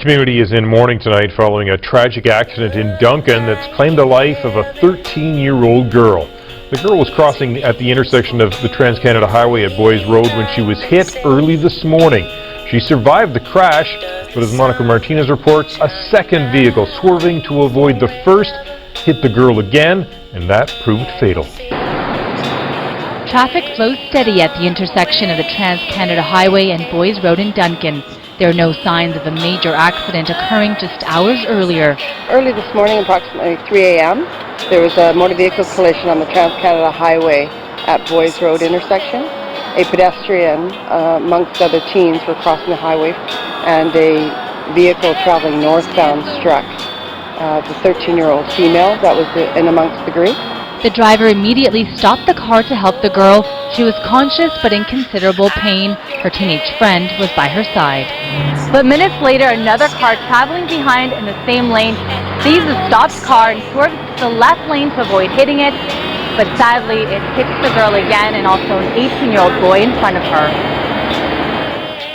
Community is in mourning tonight following a tragic accident in Duncan that's claimed the life of a 13-year-old girl. The girl was crossing at the intersection of the Trans-Canada Highway at Boys Road when she was hit early this morning. She survived the crash, but as Monica Martinez reports, a second vehicle swerving to avoid the first hit the girl again, and that proved fatal. Traffic flows steady at the intersection of the Trans-Canada Highway and Boys Road in Duncan. There are no signs of a major accident occurring just hours earlier. Early this morning, approximately 3 a.m., there was a motor vehicle collision on the Trans-Canada Highway at Boys Road intersection. A pedestrian, amongst other teens, were crossing the highway, and a vehicle traveling northbound struck the 13-year-old female that was in amongst the group. The driver immediately stopped the car to help the girl. She was conscious but in considerable pain. Her teenage friend was by her side. But minutes later, another car traveling behind in the same lane sees the stopped car and swerves to the left lane to avoid hitting it. But sadly, it hits the girl again and also an 18-year-old boy in front of her.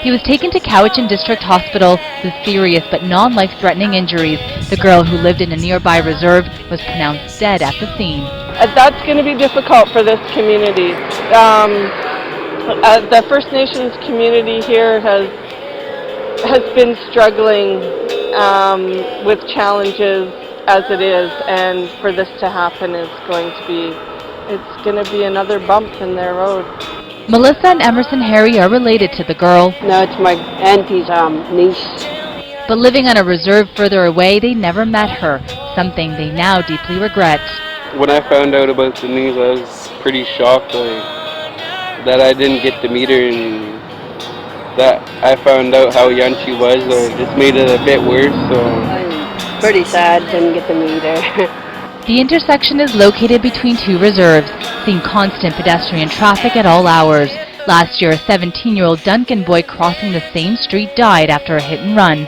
He was taken to Cowichan District Hospital with serious but non-life-threatening injuries. The girl, who lived in a nearby reserve, was pronounced dead at the scene. That's going to be difficult for this community. The First Nations community here has been struggling with challenges as it is, and for this to happen is going to be another bump in their road. Melissa and Emerson Harry are related to the girl. No, it's my auntie's niece. But living on a reserve further away, they never met her, something they now deeply regret. When I found out about the news, I was pretty shocked that I didn't get to meet her, and that I found out how young she was. It just made it a bit worse. So I'm pretty sad, didn't get to meet her. The intersection is located between two reserves, seeing constant pedestrian traffic at all hours. Last year, a 17-year-old Duncan boy crossing the same street died after a hit and run.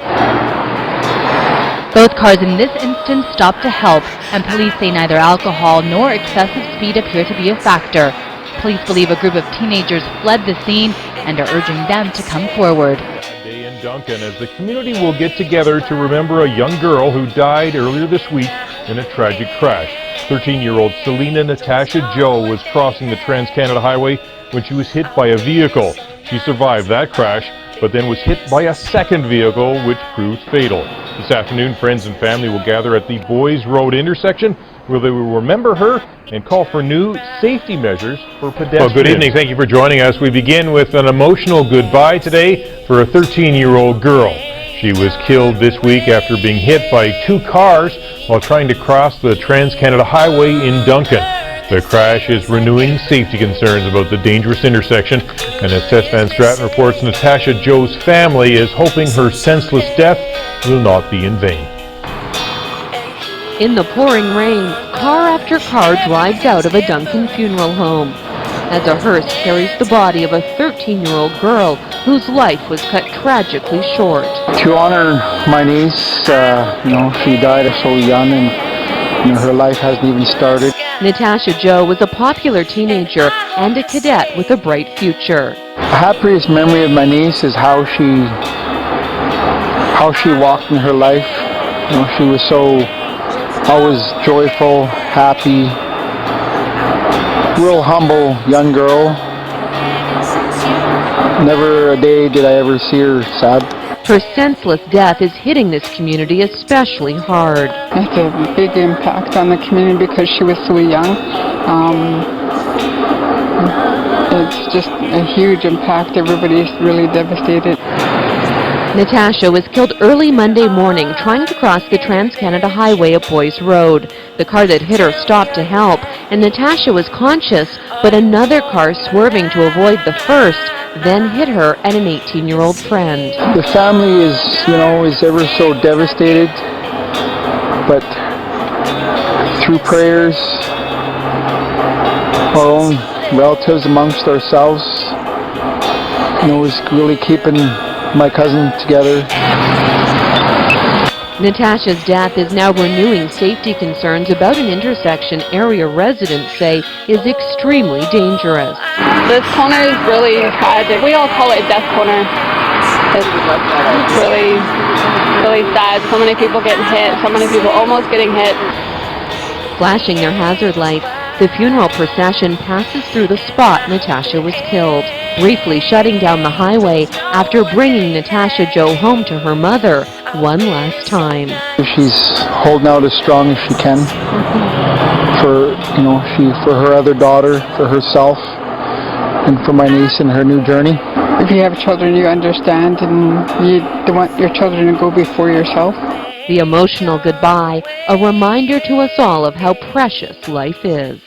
Both cars in this instance stopped to help, and police say neither alcohol nor excessive speed appear to be a factor. Police believe a group of teenagers fled the scene and are urging them to come forward. Day in Duncan, as the community will get together to remember a young girl who died earlier this week in a tragic crash. 13-year-old Selena Natasha was crossing the Trans-Canada Highway when she was hit by a vehicle. She survived that crash, but then was hit by a second vehicle, which proved fatal. This afternoon, friends and family will gather at the Boys Road intersection, where they will remember her and call for new safety measures for pedestrians. Well, good evening. Thank you for joining us. We begin with an emotional goodbye today for a 13-year-old girl. She was killed this week after being hit by two cars while trying to cross the Trans-Canada Highway in Duncan. The crash is renewing safety concerns about the dangerous intersection, and as Tess Van Straten reports, Natasha Joe's family is hoping her senseless death will not be in vain. In the pouring rain, car after car drives out of a Duncan funeral home as a hearse carries the body of a 13-year-old girl whose life was cut tragically short. To honor my niece, she died so young, and her life hasn't even started. Natasha Joe was a popular teenager and a cadet with a bright future. The happiest memory of my niece is how she walked in her life. She was so always joyful, happy, real humble young girl. Never a day did I ever see her sad. Her senseless death is hitting this community especially hard. It's a big impact on the community because she was so young. It's just a huge impact. Everybody's really devastated. Natasha was killed early Monday morning trying to cross the Trans-Canada Highway at Boys Road. The car that hit her stopped to help, and Natasha was conscious, but another car swerving to avoid the first then hit her and an 18-year-old friend. The family is ever so devastated, but through prayers, our own relatives amongst ourselves, is really keeping my cousin together. Natasha's death is now renewing safety concerns about an intersection area residents say is extremely dangerous. This corner is really tragic. We all call it death corner. It's really really sad. So many people getting hit, so many people almost getting hit. Flashing their hazard lights, the funeral procession passes through the spot Natasha was killed, briefly shutting down the highway after bringing Natasha Jo home to her mother one last time. She's holding out as strong as she can for, for her other daughter, for herself, and for my niece in her new journey. If you have children, you understand, and you don't want your children to go before yourself. The emotional goodbye, a reminder to us all of how precious life is.